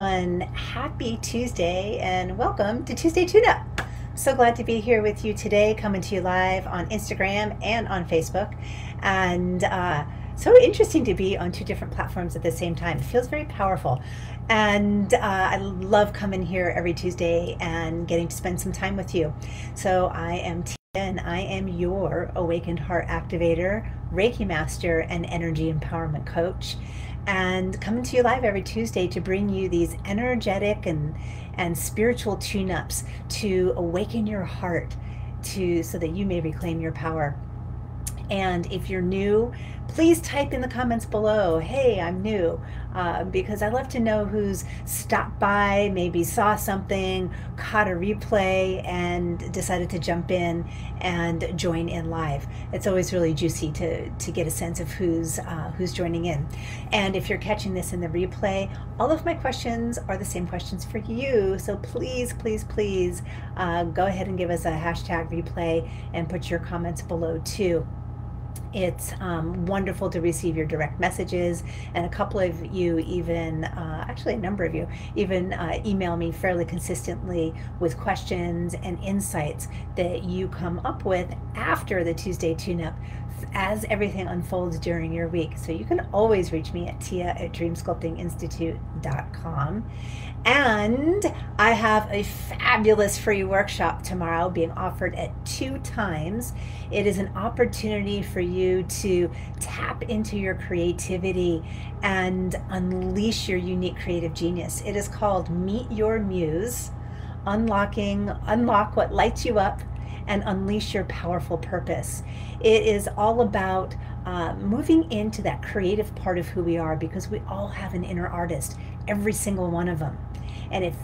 Happy Tuesday and welcome to Tuesday Tune-Up. So glad to be here with you today, coming to you live on Instagram and on Facebook. And so interesting to be on two different platforms at the same time. It feels very powerful. And I love coming here every Tuesday and getting to spend some time with you. So I am Tia and I am your Awakened Heart Activator, Reiki Master, and Energy Empowerment Coach, and coming to you live every Tuesday to bring you these energetic and spiritual tune-ups to awaken your heart so that you may reclaim your power. And if you're new, please type in the comments below, hey, I'm new, because I love to know who's stopped by, maybe saw something, caught a replay, and decided to jump in and join in live. It's always really juicy to get a sense of who's joining in. And if you're catching this in the replay, all of my questions are the same questions for you. So please, please, please go ahead and give us a hashtag replay and put your comments below too. It's wonderful to receive your direct messages, and a couple of you even, actually a number of you, even email me fairly consistently with questions and insights that you come up with after the Tuesday tune-up as everything unfolds during your week. So you can always reach me at tia@dreamsculptinginstitute.com. And I have a fabulous free workshop tomorrow being offered at 2 times. It is an opportunity for you to tap into your creativity and unleash your unique creative genius. It is called Meet Your Muse, Unlock What Lights You Up and Unleash Your Powerful Purpose. It is all about moving into that creative part of who we are, because we all have an inner artist, every single one of them. And if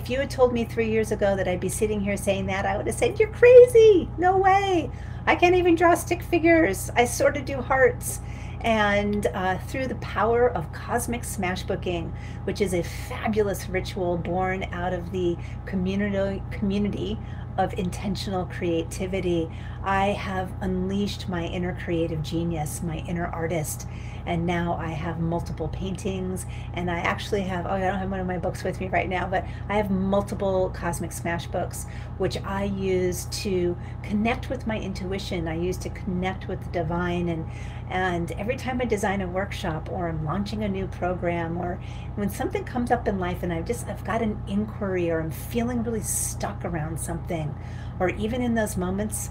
you had told me 3 years ago that I'd be sitting here saying that, I would have said, you're crazy, no way. I can't even draw stick figures. I sort of do hearts. And through the power of cosmic smashbooking, which is a fabulous ritual born out of the community of intentional creativity, I have unleashed my inner creative genius, my inner artist. And now I have multiple paintings, and I actually have, I don't have one of my books with me right now, but I have multiple cosmic smash books, which I use to connect with my intuition. I use to connect with the divine. And every time I design a workshop, or I'm launching a new program, or when something comes up in life and I've got an inquiry, or I'm feeling really stuck around something, or even in those moments,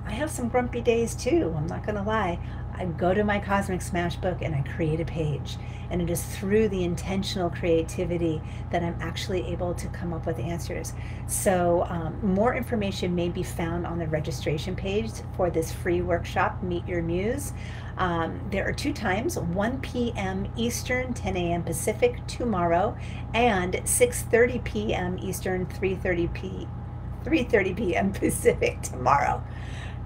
I have some grumpy days too, I'm not gonna lie. I go to my Cosmic Smash book and I create a page. And it is through the intentional creativity that I'm actually able to come up with answers. So more information may be found on the registration page for this free workshop, Meet Your Muse. There are 2 times, 1 p.m. Eastern, 10 a.m. Pacific tomorrow, and 6:30 p.m. Eastern, 3:30 p.m. Pacific tomorrow.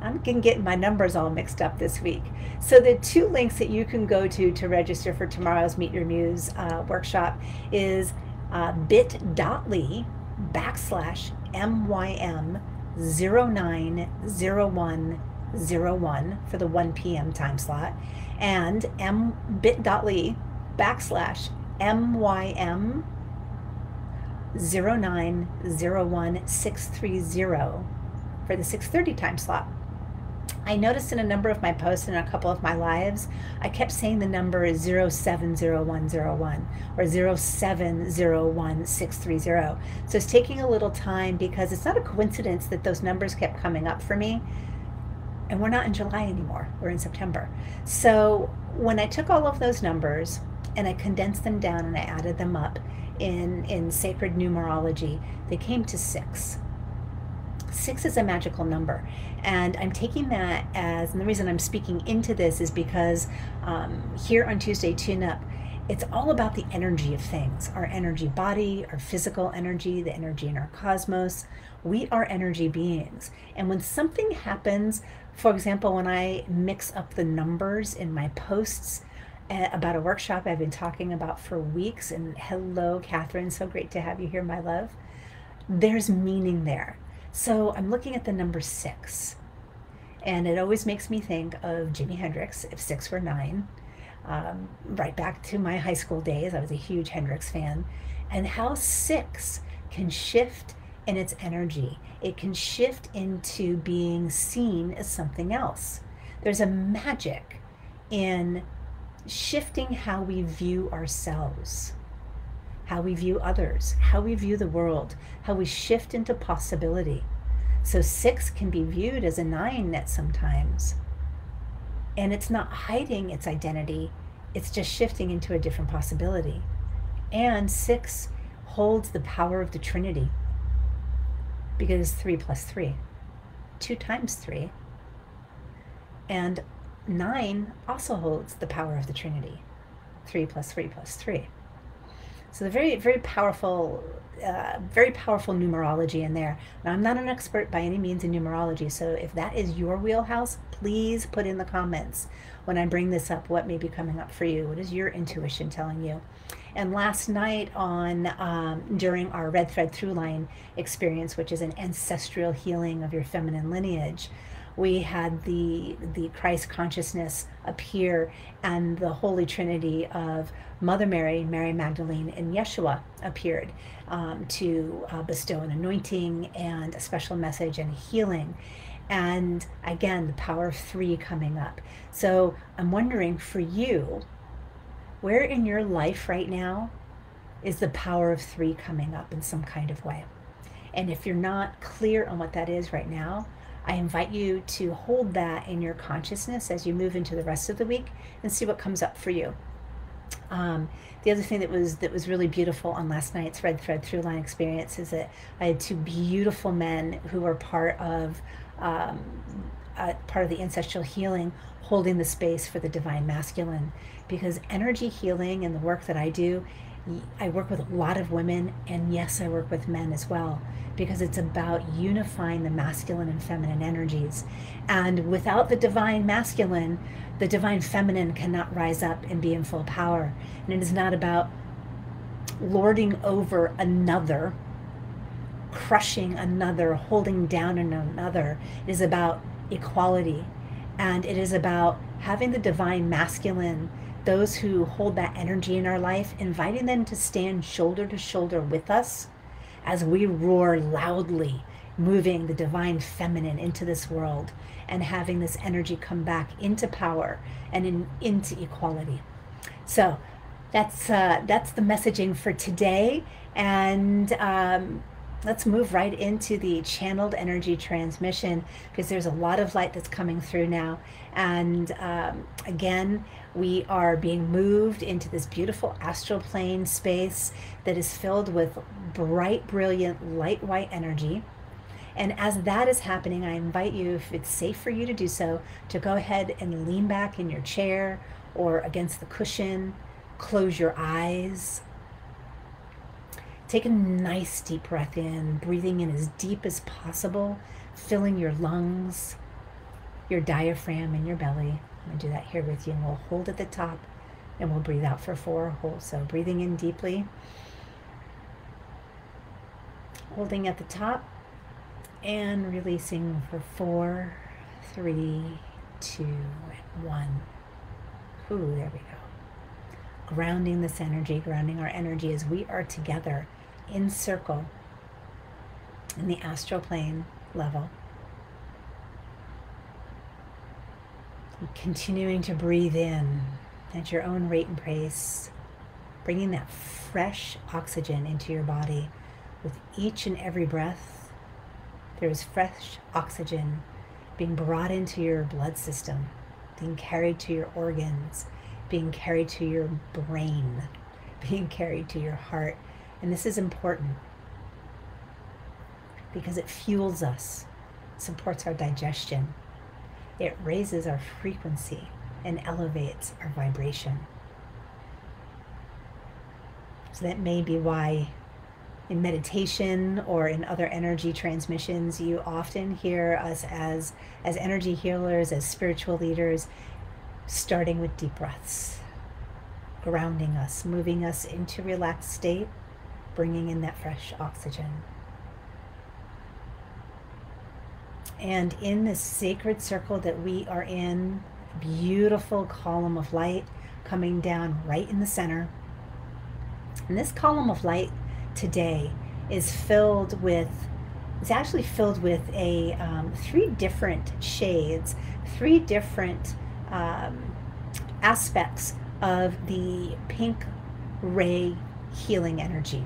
I'm getting my numbers all mixed up this week. So the 2 links that you can go to register for tomorrow's Meet Your Muse workshop is bit.ly/MYM090101 for the 1 p.m. time slot, and bit.ly/MYM090163 for the 6:30 time slot. I noticed in a number of my posts and a couple of my lives, I kept saying the number is 070101 or 0701630. So it's taking a little time, because it's not a coincidence that those numbers kept coming up for me. And we're not in July anymore, we're in September. So when I took all of those numbers and I condensed them down and I added them up in sacred numerology, they came to 6. 6 is a magical number, and I'm taking that as, and the reason I'm speaking into this is because here on Tuesday Tune-Up, it's all about the energy of things, our energy body, our physical energy, the energy in our cosmos. We are energy beings, and when something happens, for example, when I mix up the numbers in my posts about a workshop I've been talking about for weeks, and hello, Catherine, so great to have you here, my love, there's meaning there. So I'm looking at the number 6, and it always makes me think of Jimi Hendrix, If 6 Were 9. right back to my high school days. I was a huge Hendrix fan. and how 6 can shift in its energy. It can shift into being seen as something else. There's a magic in shifting how we view ourselves, how we view others, how we view the world, how we shift into possibility. So 6 can be viewed as a 9 at sometimes. And it's not hiding its identity, it's just shifting into a different possibility. And 6 holds the power of the Trinity, because it's 3 plus 3, 2 times 3. And 9 also holds the power of the Trinity, 3 plus 3 plus 3. So the very, very powerful numerology in there. Now, I'm not an expert by any means in numerology, so if that is your wheelhouse, please put in the comments when I bring this up what may be coming up for you. What is your intuition telling you? And last night during our Red Thread Throughline experience, which is an ancestral healing of your feminine lineage, we had the Christ consciousness appear, and the Holy Trinity of Mother Mary, Mary Magdalene, and Yeshua appeared to bestow an anointing and a special message and healing. And again, the power of 3 coming up. So I'm wondering for you, where in your life right now is the power of 3 coming up in some kind of way? And if you're not clear on what that is right now, I invite you to hold that in your consciousness as you move into the rest of the week and see what comes up for you. The other thing that was really beautiful on last night's Red Thread Throughline experience is that I had 2 beautiful men who were part of the ancestral healing, holding the space for the divine masculine. Because energy healing and the work that I do, I work with a lot of women, and yes, I work with men as well, because it's about unifying the masculine and feminine energies. And without the divine masculine, the divine feminine cannot rise up and be in full power. And it is not about lording over another, crushing another, holding down another. It is about equality. And it is about having the divine masculine, those who hold that energy in our life, inviting them to stand shoulder to shoulder with us as we roar loudly, moving the divine feminine into this world and having this energy come back into power and into equality. So that's the messaging for today. And let's move right into the channeled energy transmission, because there's a lot of light that's coming through now. And again, we are being moved into this beautiful astral plane space that is filled with bright, brilliant, light white energy. And as that is happening, I invite you, if it's safe for you to do so, to go ahead and lean back in your chair or against the cushion, close your eyes. Take a nice deep breath in, breathing in as deep as possible, filling your lungs, your diaphragm, and your belly. I'm going to do that here with you, and we'll hold at the top, and we'll breathe out for 4 holds. So breathing in deeply, holding at the top, and releasing for 4, 3, 2, and 1. Ooh, there we go. Grounding this energy, grounding our energy as we are together in circle in the astral plane level. Continuing to breathe in at your own rate and pace, bringing that fresh oxygen into your body. With each and every breath, there is fresh oxygen being brought into your blood system, being carried to your organs, being carried to your brain, being carried to your heart. And this is important because it fuels us, supports our digestion. It raises our frequency and elevates our vibration. So that may be why in meditation or in other energy transmissions, you often hear us as energy healers, as spiritual leaders, starting with deep breaths, grounding us, moving us into a relaxed state, bringing in that fresh oxygen. And in this sacred circle that we are in, beautiful column of light coming down right in the center. And this column of light today is actually filled with three different shades, three different aspects of the pink ray healing energy.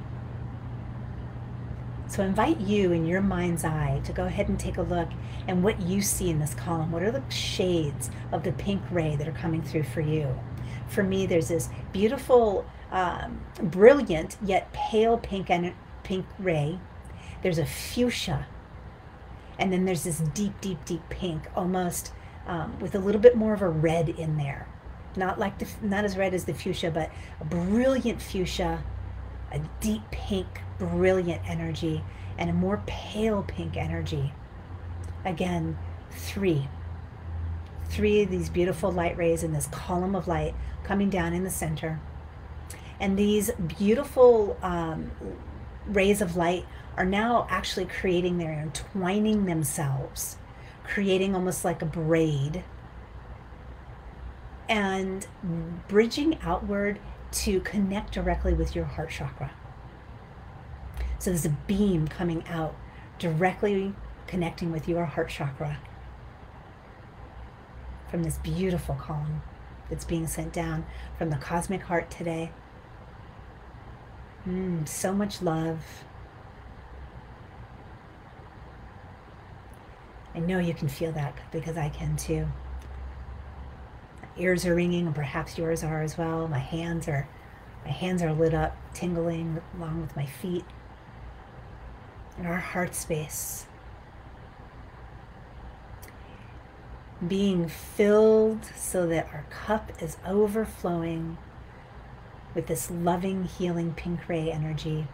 So I invite you in your mind's eye to go ahead and take a look and what you see in this column. What are the shades of the pink ray that are coming through for you? For me, there's this beautiful, brilliant yet pale pink ray. There's a fuchsia, and then there's this deep, deep, deep pink, almost with a little bit more of a red in there. Not as red as the fuchsia, but a brilliant fuchsia, a deep pink, brilliant energy, and a more pale pink energy. Again, three of these beautiful light rays in this column of light coming down in the center. And these beautiful rays of light are now actually they're entwining themselves, creating almost like a braid, and bridging outward to connect directly with your heart chakra. So there's a beam coming out, directly connecting with your heart chakra from this beautiful column that's being sent down from the cosmic heart today. So much love. I know you can feel that because I can too. My ears are ringing, and perhaps yours are as well. My hands are lit up, tingling along with my feet. In our heart space, being filled so that our cup is overflowing with this loving, healing pink ray energy.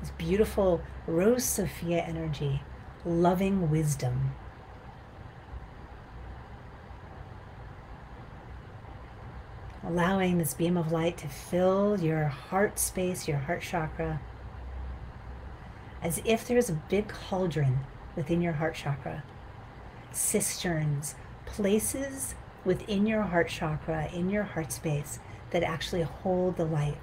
This beautiful Rose Sophia energy, loving wisdom. Allowing this beam of light to fill your heart space, your heart chakra, as if there's a big cauldron within your heart chakra. Cisterns, places within your heart chakra, in your heart space, that actually hold the light.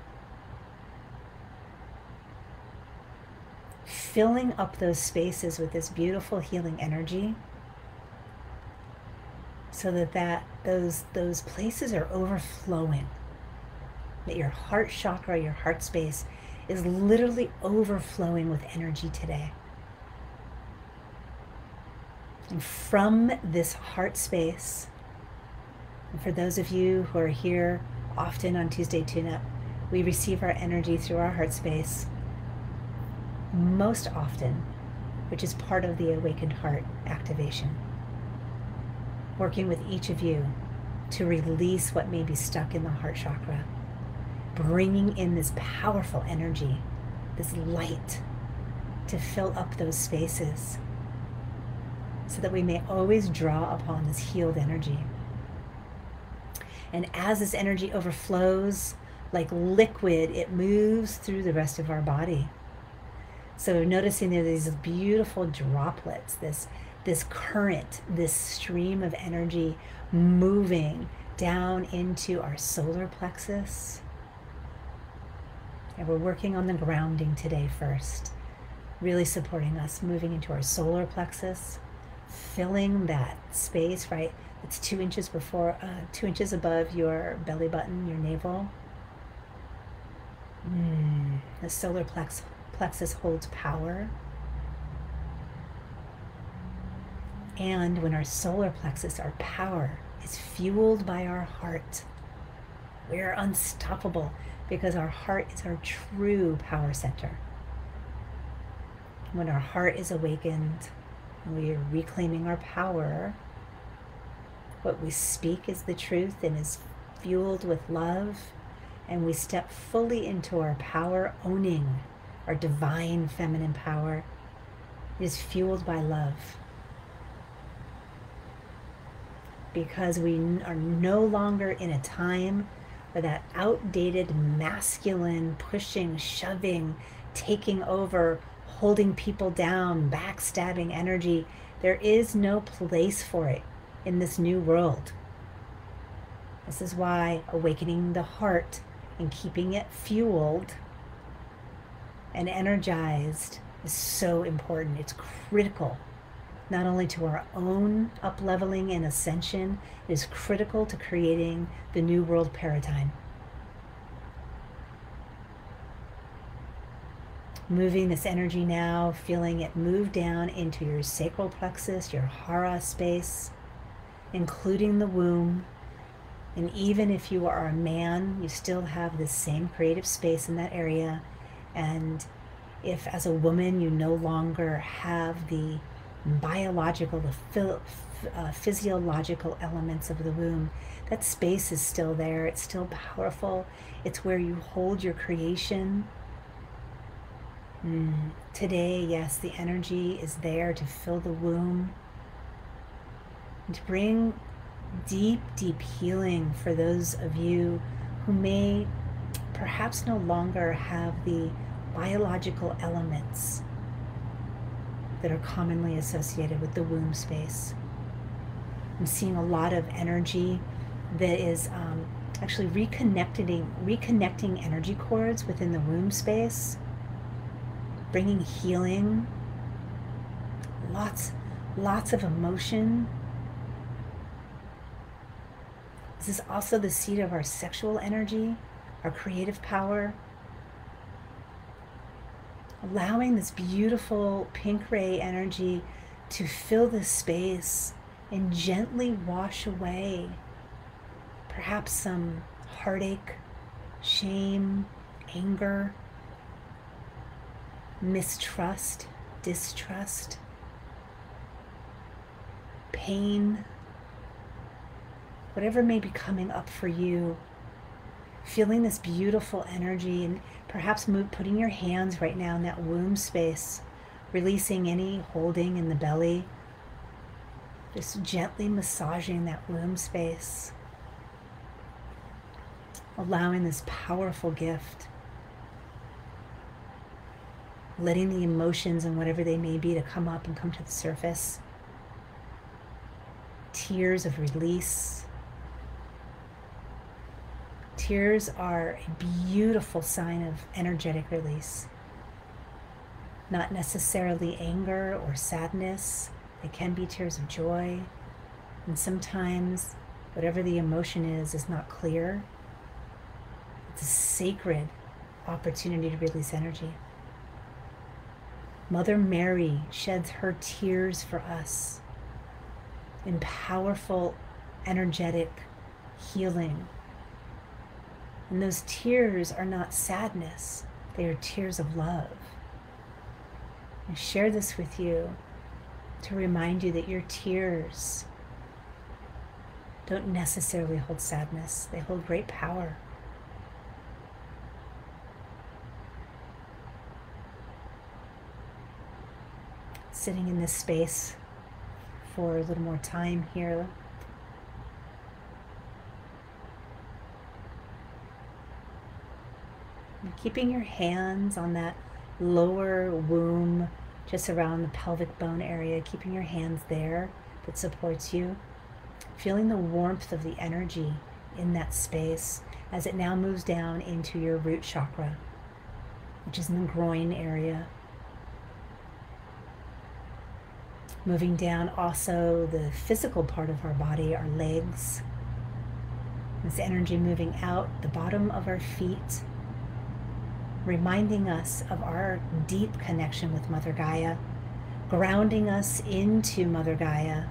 Filling up those spaces with this beautiful healing energy, so that those places are overflowing. That your heart chakra, your heart space, is literally overflowing with energy today. And from this heart space, and for those of you who are here often on Tuesday Tune-Up, we receive our energy through our heart space most often, which is part of the Awakened Heart activation. Working with each of you to release what may be stuck in the heart chakra, bringing in this powerful energy, this light, to fill up those spaces so that we may always draw upon this healed energy. And as this energy overflows like liquid, it moves through the rest of our body. So noticing there are these beautiful droplets, this current, this stream of energy moving down into our solar plexus. And we're working on the grounding today first, really supporting us, moving into our solar plexus, filling that space, right? It's 2 inches above your belly button, your navel. The solar plexus holds power. And when our solar plexus, our power, is fueled by our heart, we are unstoppable because our heart is our true power center. When our heart is awakened and we are reclaiming our power, what we speak is the truth and is fueled with love, and we step fully into our power, owning our divine feminine power. It is fueled by love. Because we are no longer in a time where that outdated masculine pushing, shoving, taking over, holding people down, backstabbing energy, there is no place for it in this new world. This is why awakening the heart and keeping it fueled and energized is so important. It's critical, not only to our own up-leveling and ascension, it is critical to creating the new world paradigm. Moving this energy now, feeling it move down into your sacral plexus, your hara space, including the womb. And even if you are a man, you still have the same creative space in that area. And if as a woman you no longer have the biological, the physiological elements of the womb, that space is still there. It's still powerful. It's where you hold your creation. Today, yes, the energy is there to fill the womb and to bring deep, deep healing for those of you who may perhaps no longer have the biological elements that are commonly associated with the womb space. I'm seeing a lot of energy that is actually reconnecting energy cords within the womb space, bringing healing, lots of emotion. This is also the seat of our sexual energy, our creative power. Allowing this beautiful pink ray energy to fill this space and gently wash away perhaps some heartache, shame, anger, mistrust, distrust, pain, whatever may be coming up for you. Feeling this beautiful energy and perhaps putting your hands right now in that womb space, releasing any holding in the belly, just gently massaging that womb space, allowing this powerful gift, letting the emotions and whatever they may be to come up and come to the surface. Tears of release. Tears are a beautiful sign of energetic release. Not necessarily anger or sadness. They can be tears of joy. And sometimes whatever the emotion is not clear. It's a sacred opportunity to release energy. Mother Mary sheds her tears for us in powerful, energetic healing. And those tears are not sadness, they are tears of love. I share this with you to remind you that your tears don't necessarily hold sadness, they hold great power. Sitting in this space for a little more time here. And keeping your hands on that lower womb, just around the pelvic bone area, keeping your hands there that supports you. Feeling the warmth of the energy in that space as it now moves down into your root chakra, which is in the groin area. Moving down also the physical part of our body, our legs. This energy moving out the bottom of our feet, reminding us of our deep connection with Mother Gaia, grounding us into Mother Gaia,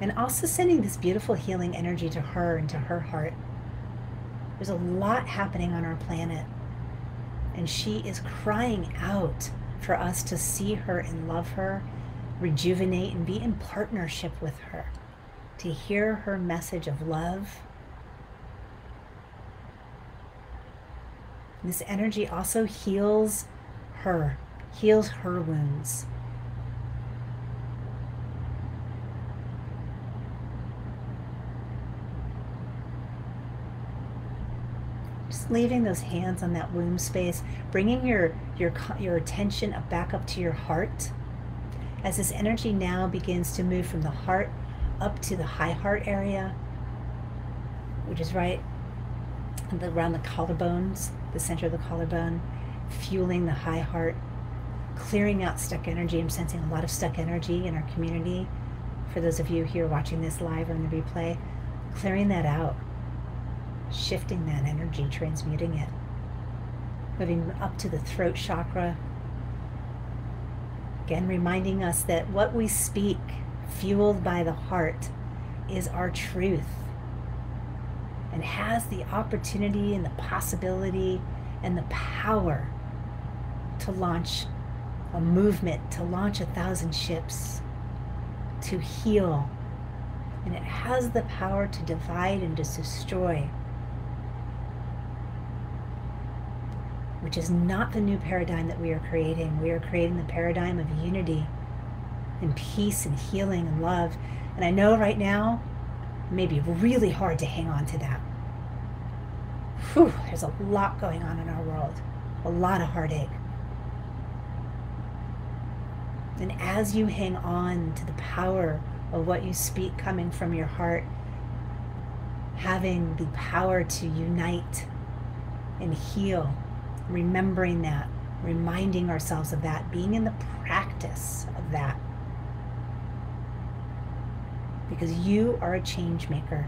and also sending this beautiful healing energy to her and to her heart. There's a lot happening on our planet, and she is crying out for us to see her and love her, rejuvenate and be in partnership with her, to hear her message of love. This energy also heals her wounds. Just leaving those hands on that womb space, bringing your attention back up to your heart, as this energy now begins to move from the heart up to the high heart area, which is right around the collarbones, the center of the collarbone, fueling the high heart, clearing out stuck energy. I'm sensing a lot of stuck energy in our community. For those of you here watching this live or in the replay, clearing that out, shifting that energy, transmuting it, moving up to the throat chakra. Again, reminding us that what we speak, fueled by the heart, is our truth and has the opportunity and the possibility and the power to launch a movement, to launch 1,000 ships, to heal. And it has the power to divide and to destroy, which is not the new paradigm that we are creating. We are creating the paradigm of unity and peace and healing and love. And I know right now it may be really hard to hang on to that. Whew, there's a lot going on in our world, a lot of heartache. And as you hang on to the power of what you speak coming from your heart, having the power to unite and heal, remembering that, reminding ourselves of that, being in the practice of that. Because you are a change maker.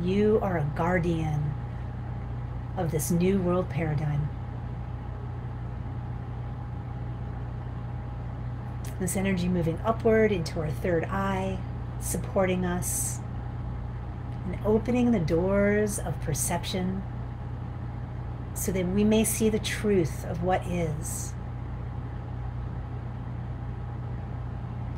You are a guardian of this new world paradigm. This energy moving upward into our third eye, supporting us, and opening the doors of perception so that we may see the truth of what is.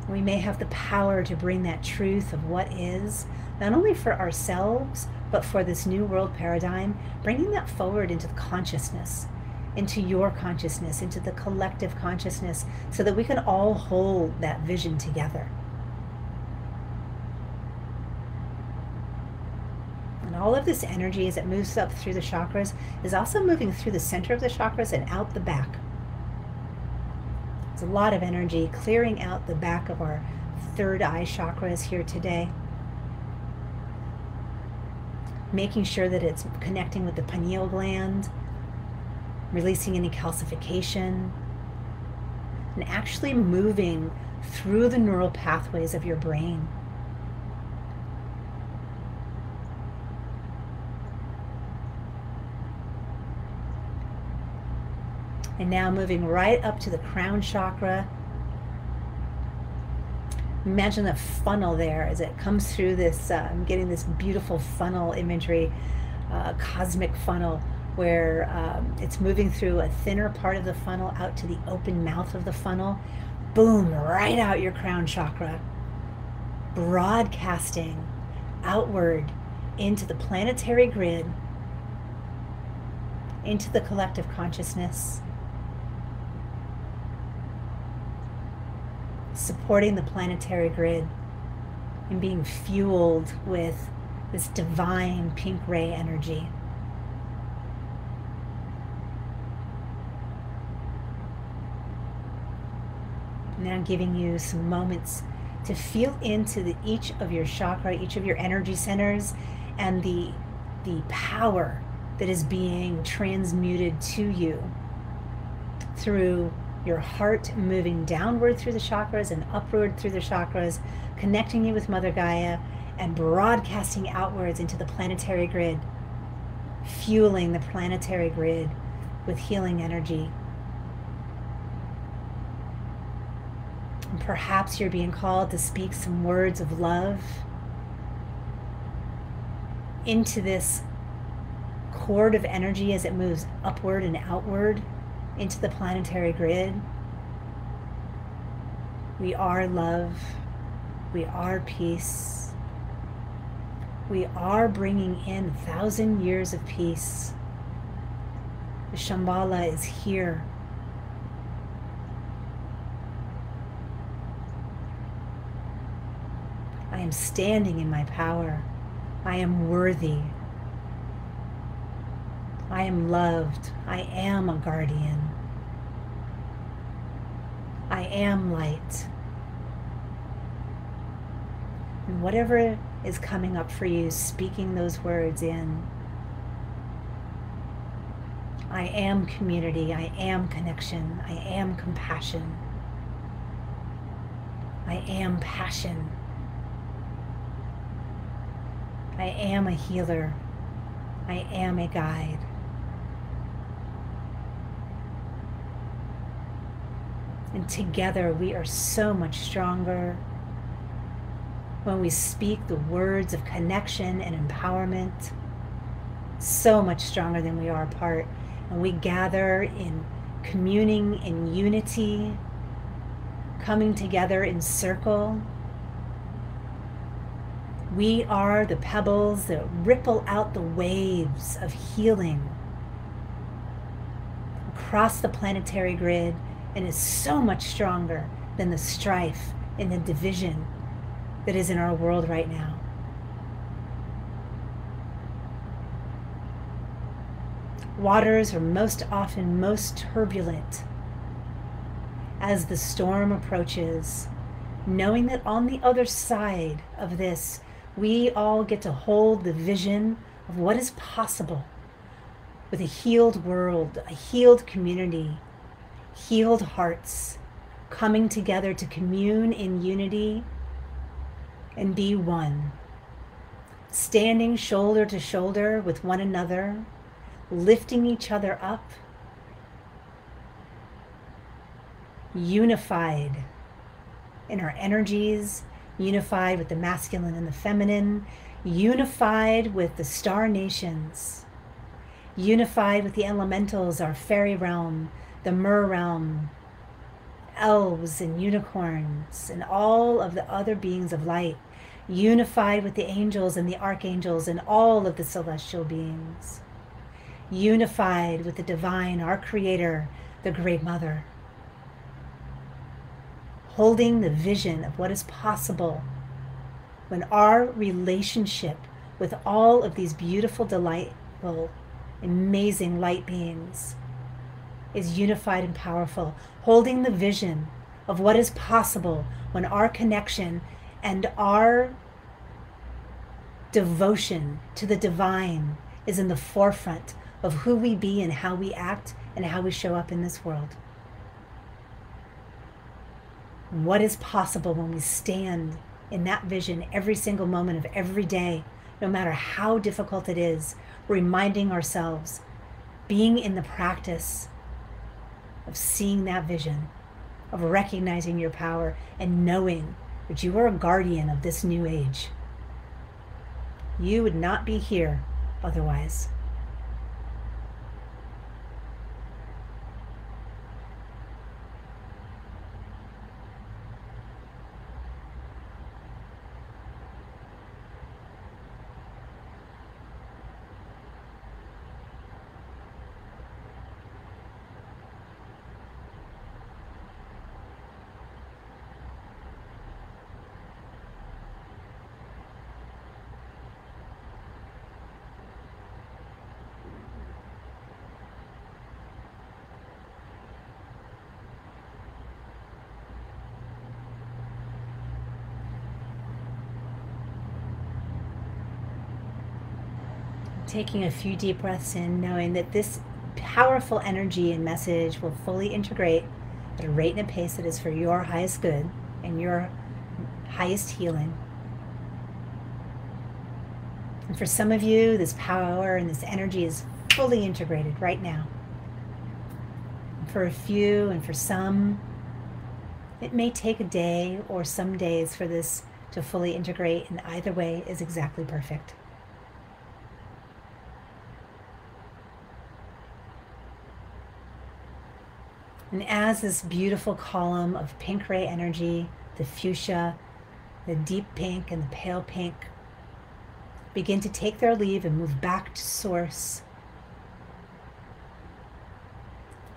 We may have the power to bring that truth of what is, not only for ourselves, but for this new world paradigm, bringing that forward into the consciousness, into your consciousness, into the collective consciousness, so that we can all hold that vision together. And all of this energy, as it moves up through the chakras, is also moving through the center of the chakras and out the back. There's a lot of energy clearing out the back of our third eye chakras here today. Making sure that it's connecting with the pineal gland, releasing any calcification, and actually moving through the neural pathways of your brain. And now moving right up to the crown chakra. Imagine the funnel there as it comes through this, I'm getting this beautiful funnel imagery, cosmic funnel, where it's moving through a thinner part of the funnel out to the open mouth of the funnel. Boom, right out your crown chakra. Broadcasting outward into the planetary grid, into the collective consciousness, supporting the planetary grid and being fueled with this divine pink ray energy. Now giving you some moments to feel into each of your chakra, each of your energy centers, and the power that is being transmuted to you through your heart, moving downward through the chakras and upward through the chakras, connecting you with Mother Gaia and broadcasting outwards into the planetary grid, fueling the planetary grid with healing energy. And perhaps you're being called to speak some words of love into this cord of energy as it moves upward and outward into the planetary grid. We are love. We are peace. We are bringing in 1,000 years of peace. The Shambhala is here. I am standing in my power. I am worthy. I am loved. I am a guardian. I am light. And whatever is coming up for you, speaking those words in. I am community. I am connection. I am compassion. I am passion. I am a healer. I am a guide. And together we are so much stronger when we speak the words of connection and empowerment. So much stronger than we are apart. And we gather in communing in unity, coming together in circle. We are the pebbles that ripple out the waves of healing across the planetary grid, and is so much stronger than the strife and the division that is in our world right now. Waters are most often most turbulent as the storm approaches, knowing that on the other side of this, we all get to hold the vision of what is possible with a healed world, a healed community, healed hearts, coming together to commune in unity and be one, standing shoulder to shoulder with one another, lifting each other up, unified in our energies, unified with the masculine and the feminine, unified with the star nations, unified with the elementals, our fairy realm, the mer realm, elves and unicorns, and all of the other beings of light, unified with the angels and the archangels and all of the celestial beings, unified with the divine, our creator, the Great Mother, holding the vision of what is possible when our relationship with all of these beautiful, delightful, amazing light beings is unified and powerful, holding the vision of what is possible when our connection and our devotion to the divine is in the forefront of who we be and how we act and how we show up in this world. What is possible when we stand in that vision every single moment of every day, no matter how difficult it is, reminding ourselves, being in the practice of seeing that vision, of recognizing your power and knowing that you are a guardian of this new age. You would not be here otherwise. Taking a few deep breaths in, knowing that this powerful energy and message will fully integrate at a rate and a pace that is for your highest good and your highest healing. And for some of you, this power and this energy is fully integrated right now. And for a few and for some, it may take a day or some days for this to fully integrate, and either way is exactly perfect. And as this beautiful column of pink ray energy, the fuchsia, the deep pink and the pale pink, begin to take their leave and move back to source,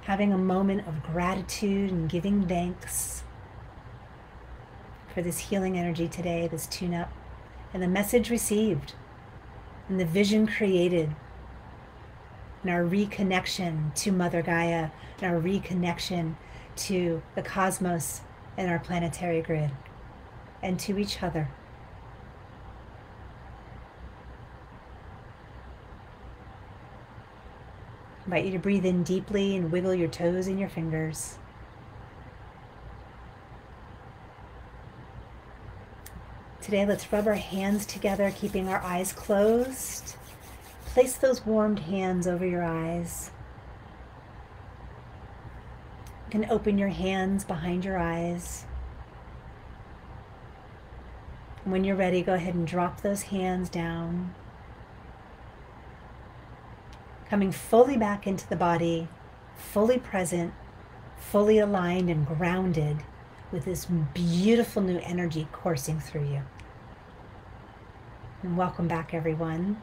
having a moment of gratitude and giving thanks for this healing energy today, this tune-up, and the message received, and the vision created, and our reconnection to Mother Gaia, and our reconnection to the cosmos and our planetary grid, and to each other. invite you to breathe in deeply and wiggle your toes and your fingers. Today, let's rub our hands together, keeping our eyes closed. Place those warmed hands over your eyes. You can open your hands behind your eyes. And when you're ready, go ahead and drop those hands down. Coming fully back into the body, fully present, fully aligned and grounded with this beautiful new energy coursing through you. And welcome back, everyone.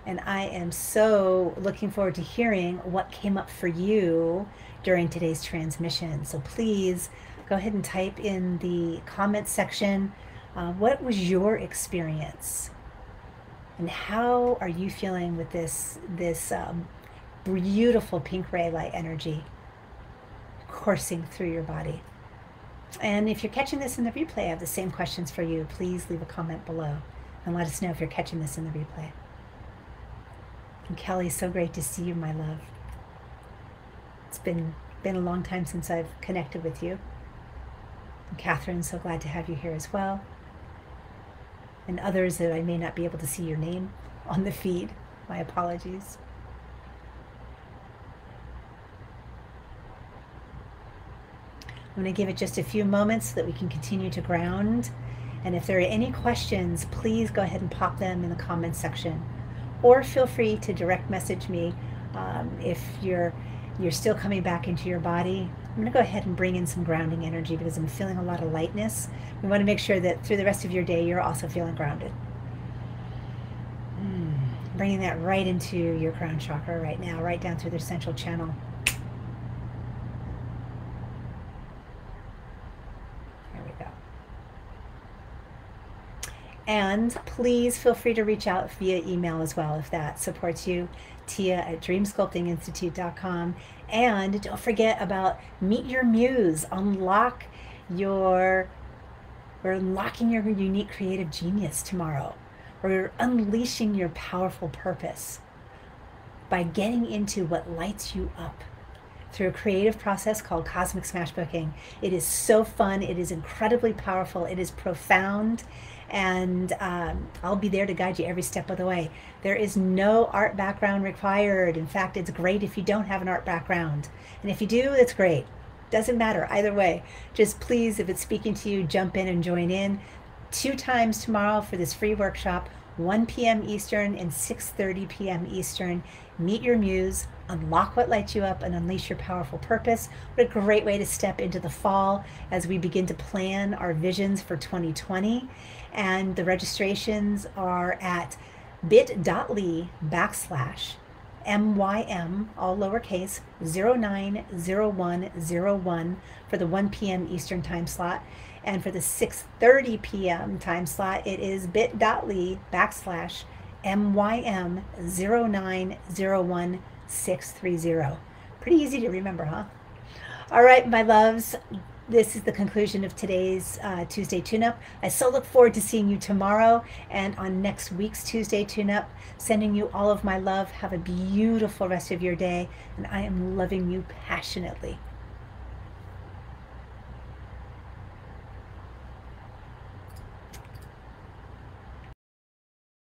And I am so looking forward to hearing what came up for you during today's transmission. So please go ahead and type in the comments section, what was your experience? And how are you feeling with this beautiful pink ray light energy coursing through your body? And if you're catching this in the replay, I have the same questions for you. Please leave a comment below and let us know if you're catching this in the replay. And Kelly, so great to see you, my love. It's been a long time since I've connected with you. And Catherine, so glad to have you here as well. And others that I may not be able to see your name on the feed. My apologies. I'm going to give it just a few moments so that we can continue to ground. And if there are any questions, please go ahead and pop them in the comments section. Or feel free to direct message me if you're still coming back into your body. I'm going to go ahead and bring in some grounding energy because I'm feeling a lot of lightness. We want to make sure that through the rest of your day, you're also feeling grounded. Bringing that right into your crown chakra right now, right down through the central channel. There we go. And please feel free to reach out via email as well if that supports you. Tia@dreamsculptinginstitute.com. And don't forget about Meet Your Muse. We're unlocking your unique creative genius tomorrow. We're unleashing your powerful purpose by getting into what lights you up through a creative process called Cosmic Smashbooking. It is so fun. It is incredibly powerful. It is profound. And I'll be there to guide you every step of the way. There is no art background required. In fact, it's great if you don't have an art background. And if you do, it's great. Doesn't matter either way. Just please, if it's speaking to you, jump in and join in. 2 times tomorrow for this free workshop, 1 p.m. Eastern and 6:30 p.m. Eastern. Meet your muse, unlock what lights you up, and unleash your powerful purpose. What a great way to step into the fall as we begin to plan our visions for 2020. And the registrations are at bit.ly/MYM, all lowercase, 090101 for the 1 p.m. Eastern time slot. And for the 6:30 p.m. time slot, it is bit.ly/MYM 0901-630. Pretty easy to remember, huh? All right, my loves. This is the conclusion of today's Tuesday Tune-Up. I so look forward to seeing you tomorrow and on next week's Tuesday Tune-Up. Sending you all of my love. Have a beautiful rest of your day, and I am loving you passionately.